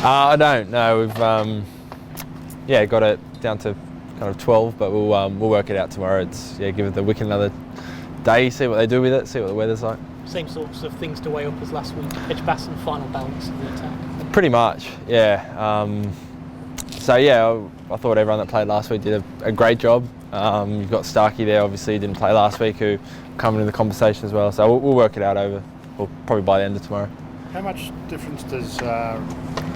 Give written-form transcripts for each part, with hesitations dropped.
I don't know. We've got it down to kind of 12, but we'll work it out tomorrow. Give the wicket another day, see what they do with it, see what the weather's like. Same sorts of things to weigh up as last week. Edgbaston, final balance of the attack. Pretty much, yeah. I thought everyone that played last week did a great job. You've got Starkey there, obviously, he didn't play last week, who come into the conversation as well. So we'll work it out probably by the end of tomorrow. How much difference does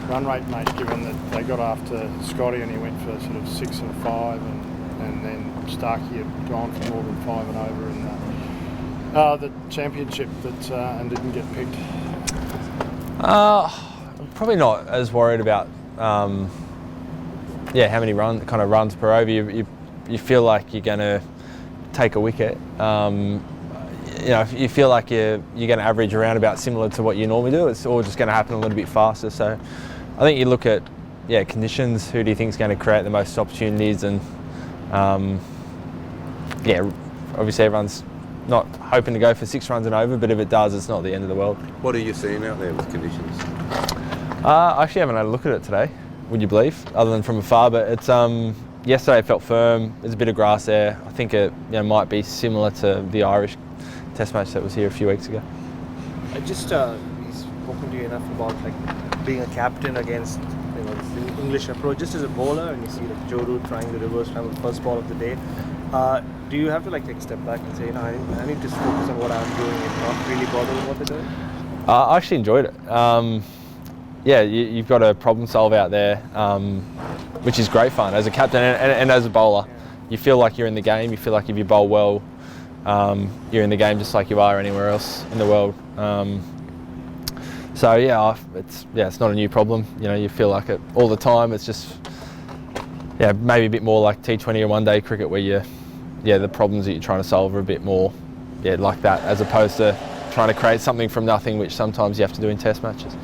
run rate make, given that they got after Scotty and he went for sort of 6 and 5, and then Starkey had gone for more than 5 and over in the championship and didn't get picked? I'm probably not as worried about how many runs per over. You feel like you're going to take a wicket. If you feel like you're going to average around about similar to what you normally do, it's all just going to happen a little bit faster. So I think you look at conditions. Who do you think is going to create the most opportunities? And obviously everyone's not hoping to go for 6 runs and over, but if it does, it's not the end of the world. What are you seeing out there with conditions? I actually haven't had a look at it today, would you believe, other than from afar. But it's yesterday it felt firm. There's a bit of grass there. I think it might be similar to the Irish Test match that was here a few weeks ago. He's spoken to you enough about being a captain against this English approach, just as a bowler, and you see Joe Root trying the reverse time with the first ball of the day. Do you have to take a step back and say, I need to focus on what I'm doing and not really bother with what they're doing? I actually enjoyed it. You've got a problem solve out there, which is great fun as a captain and as a bowler. You feel like you're in the game. You feel like if you bowl well, you're in the game just like you are anywhere else in the world. It's not a new problem. You feel like it all the time. It's just maybe a bit more like T20 or one-day cricket, where the problems that you're trying to solve are a bit more like that, as opposed to trying to create something from nothing, which sometimes you have to do in Test matches.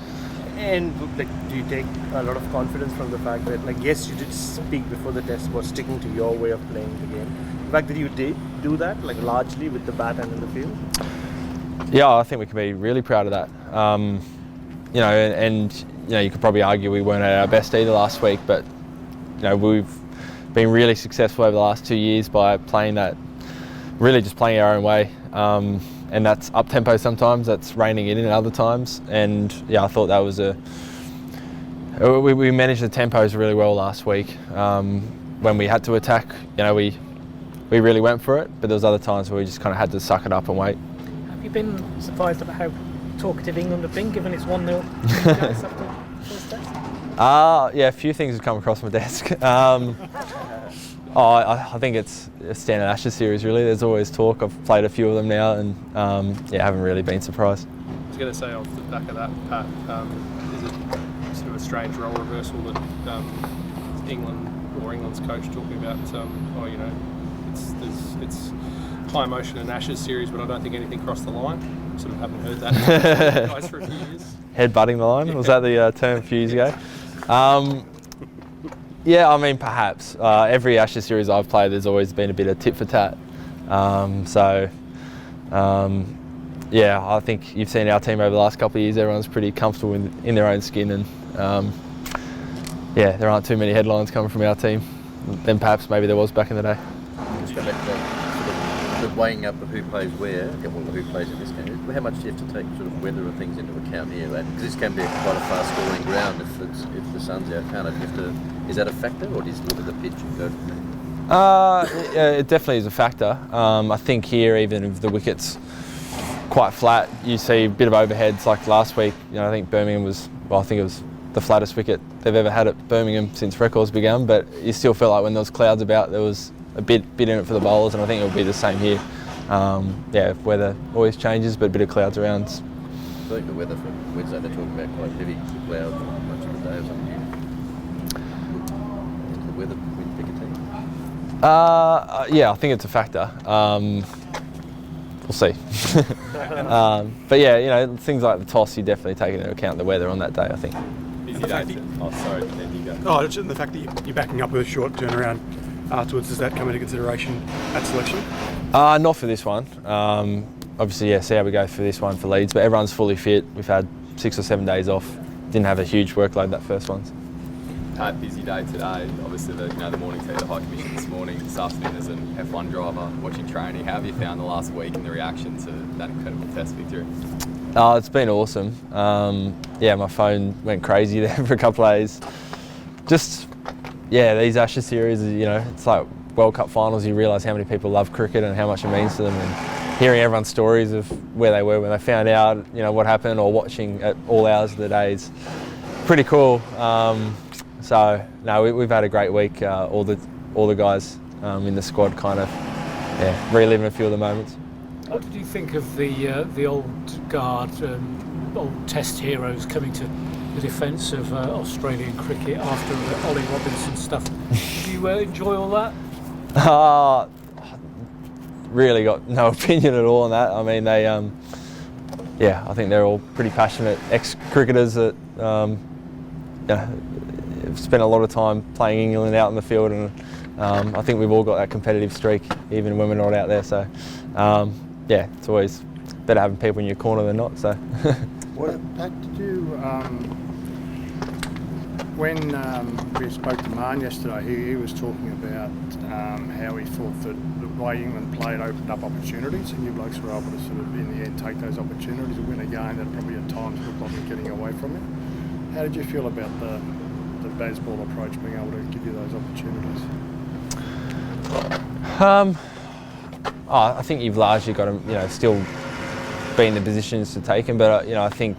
And do you take a lot of confidence from the fact that, yes, you did speak before the Test about sticking to your way of playing the game? The fact that you did do that, largely with the bat and in the field? Yeah, I think we can be really proud of that. You could probably argue we weren't at our best either last week, but we've been really successful over the last 2 years by playing our own way. And that's up tempo sometimes, that's reining it in other times. And I thought that was we managed the tempos really well last week. When we had to attack, we really went for it, but there was other times where we just kind of had to suck it up and wait. Have you been surprised about how talkative England have been, given it's 1-0 after first Test? A few things have come across my desk. I think it's a standard Ashes series, really. There's always talk. I've played a few of them now, and haven't really been surprised. I was going to say off the back of that, Pat, is it sort of a strange role reversal that England's coach talking about? It's high emotion in Ashes series, but I don't think anything crossed the line. Sort of haven't heard that guys for a few years. Head-butting the line, was that the term a few years ago? Perhaps. Every Ashes series I've played, there's always been a bit of tit for tat. I think you've seen our team over the last couple of years. Everyone's pretty comfortable in their own skin, and there aren't too many headlines coming from our team than perhaps maybe there was back in the day. Just go back to the weighing up of who plays where, who plays in this game. How much do you have to take sort of weather and things into account here? Because this can be quite a fast-scoring ground if the sun's out. Is that a factor, or do you just look at the pitch and go from there? It definitely is a factor. I think here, even if the wicket's quite flat, you see a bit of overheads. Like last week, I think Birmingham I think it was the flattest wicket they've ever had at Birmingham since records began. But you still felt like when there was clouds about, there was a bit in it for the bowlers, and I think it'll be the same here. Weather always changes, but a bit of clouds around. I think the weather for Wednesday, they're talking about quite heavy clouds much of the day or something. Is the weather when you pick a team? I think it's a factor. We'll see. Things like the toss, you definitely take into account the weather on that day, I think. The fact that you're backing up with a short turnaround afterwards, does that come into consideration at selection? Not for this one. Obviously, see how we go for this one for Leeds, but everyone's fully fit. We've had 6 or 7 days off. didn't have a huge workload that first one. Busy day today. Obviously, the morning tea, the High Commission this morning. This afternoon as an F1 driver watching training. How have you found the last week and the reaction to that incredible test victory? Oh, it's been awesome. My phone went crazy there for a couple of days. Just, these Ashes series, it's like World Cup finals. You realise how many people love cricket and how much it means to them. And hearing everyone's stories of where they were when they found out, what happened, or watching at all hours of the day is pretty cool. We've had a great week. All the guys in the squad kind of reliving a few of the moments. What did you think of the old guard, old Test heroes coming to the defence of Australian cricket after Ollie Robinson stuff? Did you enjoy all that? Really got no opinion at all on that. I mean, they, I think they're all pretty passionate ex-cricketers that have spent a lot of time playing England out in the field, and I think we've all got that competitive streak, even when we're not out there. So, it's always better having people in your corner than not. So, Pat, did you, when we spoke to Marn yesterday, he was talking about how he thought that the way England played opened up opportunities, and you blokes were able to sort of, in the end, take those opportunities and win a game that probably at times looked like we're getting away from it. How did you feel about the baseball approach, being able to give you those opportunities? I think you've largely got to, still be in the positions to take them, but I think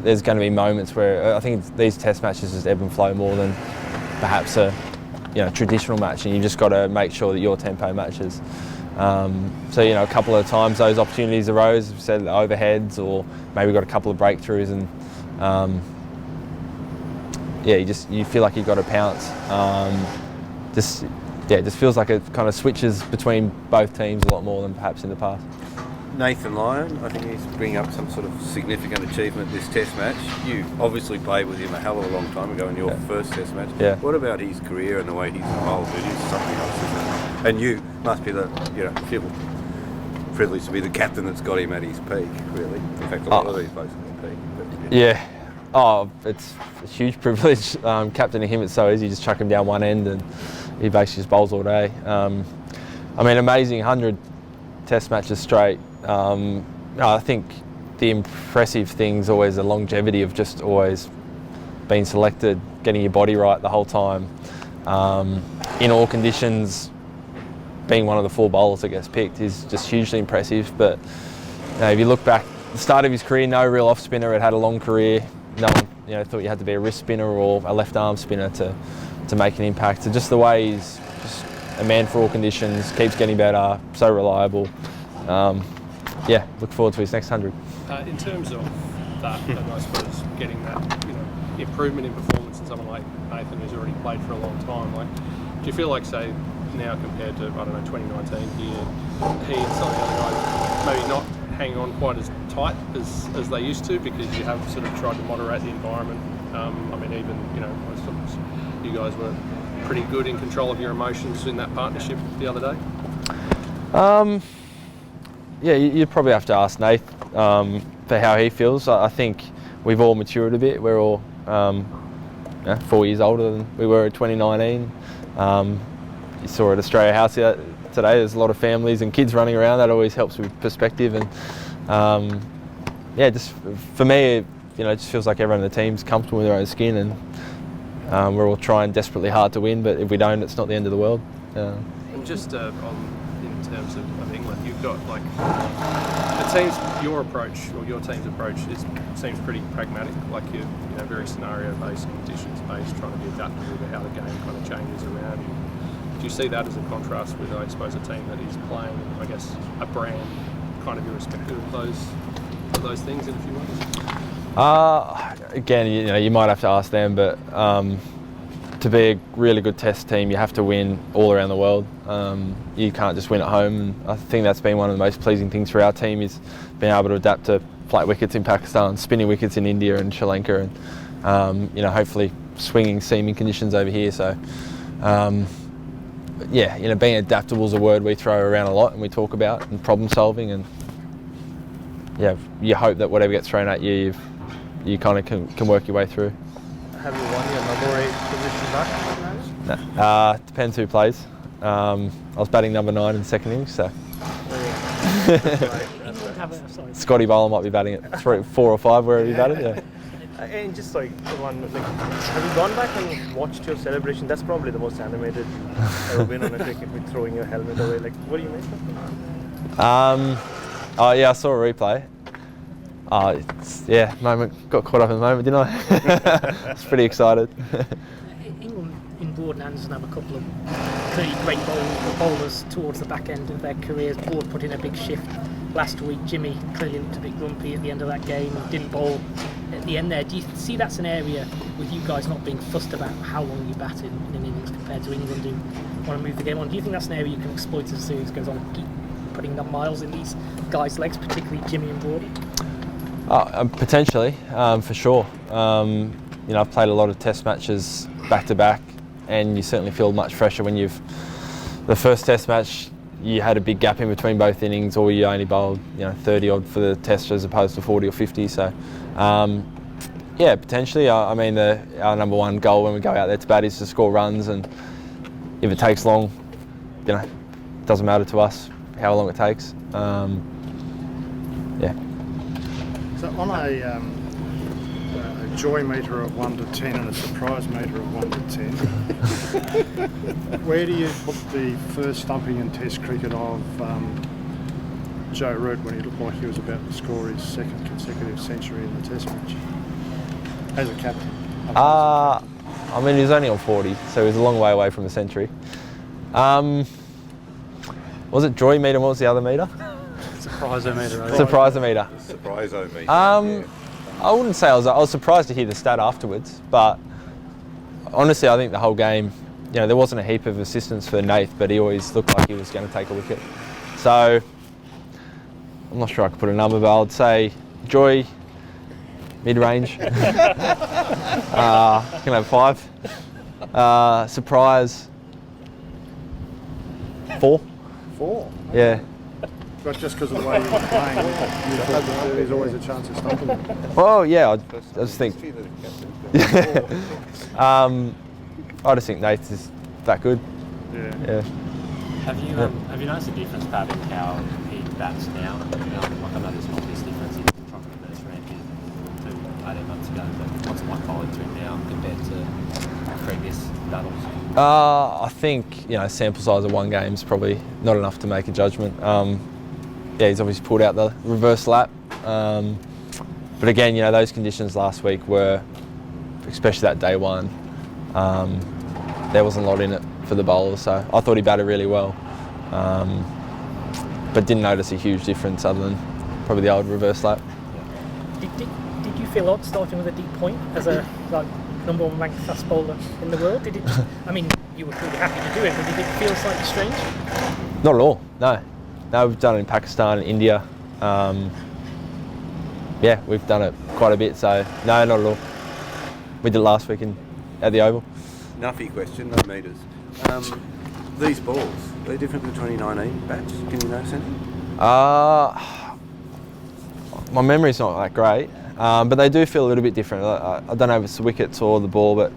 there's going to be moments where I think these Test matches just ebb and flow more than perhaps a traditional match, and you just got to make sure that your tempo matches. A couple of times those opportunities arose, we said overheads, or maybe got a couple of breakthroughs, and you feel like you've got to pounce. It just feels like it kind of switches between both teams a lot more than perhaps in the past. Nathan Lyon, I think he's bringing up some sort of significant achievement this Test match. You obviously played with him a hell of a long time ago in your first Test match. Yeah. What about his career and the way he's evolved? It is something else, isn't it? And you must be feel privileged to be the captain that's got him at his peak, really. In fact, a lot of these folks are at their peak. Yeah. Oh, it's a huge privilege. Captaining him, it's so easy. You just chuck him down one end and he basically just bowls all day. Amazing 100 Test matches straight. I think the impressive thing's always the longevity of just always being selected, getting your body right the whole time, in all conditions. Being one of the 4 bowlers that gets picked is just hugely impressive. But if you look back, the start of his career, no real off spinner had a long career. No one thought you had to be a wrist spinner or a left arm spinner to make an impact. So just the way he's just a man for all conditions, keeps getting better, so reliable. Look forward to his next 100. In terms of that, and I suppose getting that improvement in performance in someone like Nathan, who's already played for a long time, do you feel like, say, now compared to 2019 here, he and some of the other guys maybe not hang on quite as tight as they used to, because you have sort of tried to moderate the environment? You guys were pretty good in control of your emotions in that partnership the other day. You'd probably have to ask Nath for how he feels. I think we've all matured a bit. We're all 4 years older than we were in 2019. You saw at Australia House today, there's a lot of families and kids running around. That always helps with perspective. And just for me, it just feels like everyone in the team's comfortable in their own skin, and we're all trying desperately hard to win. But if we don't, it's not the end of the world. And just in terms of England, you've got your approach, or your team's approach seems pretty pragmatic. You're very scenario-based, conditions-based, trying to be adaptable to how the game kind of changes around you. Do you see that as a contrast with, I suppose, a team that is playing, I guess, a brand kind of irrespective of those things in a few ways? Again, you might have to ask them, but to be a really good Test team, you have to win all around the world. You can't just win at home. And I think that's been one of the most pleasing things for our team, is being able to adapt to flat wickets in Pakistan, spinning wickets in India and Sri Lanka, and hopefully swinging seaming conditions over here. So, being adaptable is a word we throw around a lot and we talk about, and problem solving, and you hope that whatever gets thrown at you, you kind of can work your way through. Have you won your number 8 position back? No. Depends who plays. I was batting number 9 in the second innings, so Scotty Bowler might be batting at 3, 4 or 5 wherever he batted. Yeah. And just like have you gone back and watched your celebration? That's probably the most animated ever been on a cricket with throwing your helmet away. Like, what do you make of it? Oh yeah, I saw a replay. Moment got caught up in the moment, didn't I? I was pretty excited. England in Broad hands and have a couple of pretty great bowlers towards the back end of their careers. Broad put in a big shift last week. Jimmy clearly looked a bit grumpy at the end of that game and didn't bowl at the end there. Do you see that's an area with you guys not being fussed about how long you bat in an innings compared to England who want to move the game on? Do you think that's an area you can exploit as the series goes on, keep putting the miles in these guys' legs, particularly Jimmy and Broad? Potentially, for sure. I've played a lot of test matches back to back, and you certainly feel much fresher when the first test match, you had a big gap in between both innings, or you only bowled 30 odd for the test as opposed to 40 or 50. So potentially. Our number one goal when we go out there to bat is to score runs, and if it takes long, it doesn't matter to us how long it takes. So on a joy meter of 1 to 10 and a surprise meter of 1 to 10, where do you put the first stumping in Test cricket of Joe Root when he looked like he was about to score his second consecutive century in the Test match as a captain? He was only on 40, so he was a long way away from a century. Was it joy meter? What was the other meter? Surprisometer. Surprisometer. Surprisometer. I wouldn't say I was surprised to hear the stat afterwards, but honestly, I think the whole game, there wasn't a heap of assistance for Nath, but he always looked like he was going to take a wicket. So I'm not sure I could put a number, but I'd say joy, mid-range. Can have 5. Surprise, 4. 4? Yeah. But just because of the way you were playing, you thought that there's always a chance of stumping him. Well, yeah, I just think. I just think Nath is that good. Yeah. Have you noticed a difference, Pat, in how he bats now? I know there's an obvious difference in from the first round to 18 months ago, but what's it like bowling to him now compared to previous battles? I think sample size of one game is probably not enough to make a judgment. He's obviously pulled out the reverse lap, but again, those conditions last week were, especially that day one, there wasn't a lot in it for the bowlers. So I thought he batted really well, but didn't notice a huge difference other than probably the old reverse lap. Did you feel odd starting with a deep point as a number 1 ranked fast bowler in the world? Did it? You were pretty happy to do it, but did it feel slightly strange? Not at all. No, we've done it in Pakistan, India. We've done it quite a bit. So no, not at all. We did it last week at the Oval. Nuffy question, no meters. These balls, they're different to 2019 bats. Can you notice anything? My memory's not that great, but they do feel a little bit different. I don't know if it's the wickets or the ball, but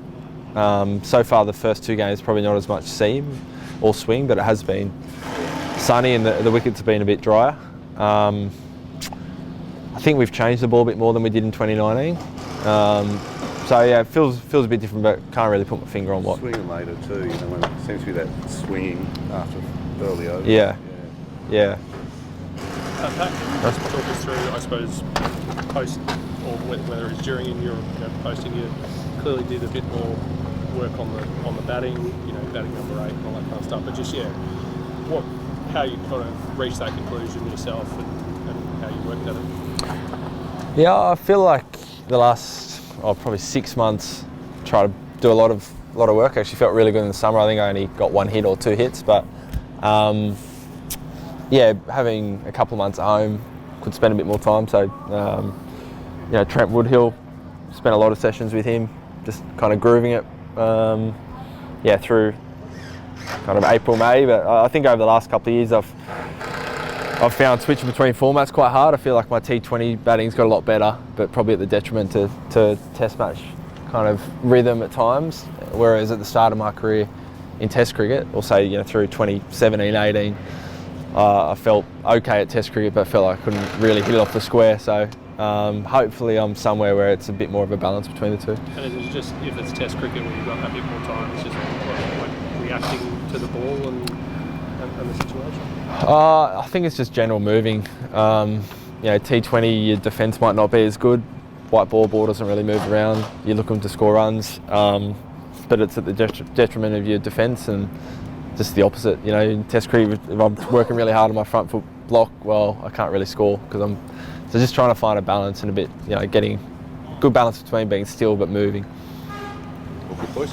so far the first 2 games probably not as much seam or swing, but it has been sunny and the wickets have been a bit drier. I think we've changed the ball a bit more than we did in 2019. It feels a bit different, but can't really put my finger on what. Swinging later too, when it seems to be that swinging after early over. Yeah. Pat, talk us through, I suppose, post, or whether it's during in your posting, you clearly did a bit more work on the batting, batting number 8 and all that kind of stuff. But just how you kind of reached that conclusion yourself and how you worked at it. Yeah, I feel like the last probably 6 months try to do a lot of work. Actually felt really good in the summer. I think I only got 1 hit or 2 hits, but having a couple of months at home, could spend a bit more time. So Trent Woodhill, spent a lot of sessions with him, just kind of grooving it through kind of April, May. But I think over the last couple of years I've I've found switching between formats quite hard. I feel like my T20 batting's got a lot better, but probably at the detriment to Test match kind of rhythm at times. Whereas at the start of my career in Test cricket, or say through 2017, 18, I felt okay at Test cricket, but felt like I couldn't really hit it off the square. So hopefully I'm somewhere where it's a bit more of a balance between the two. And is it just, if it's Test cricket where you've got a bit more time, it's just like reacting to the ball and the situation? I think it's just general moving. T20, your defence might not be as good. White ball doesn't really move around. You're looking to score runs, but it's at the detriment of your defence, and just the opposite. In Test cricket, if I'm working really hard on my front foot block, well, I can't really score because so just trying to find a balance and a bit, getting good balance between being still but moving. Well, good boys.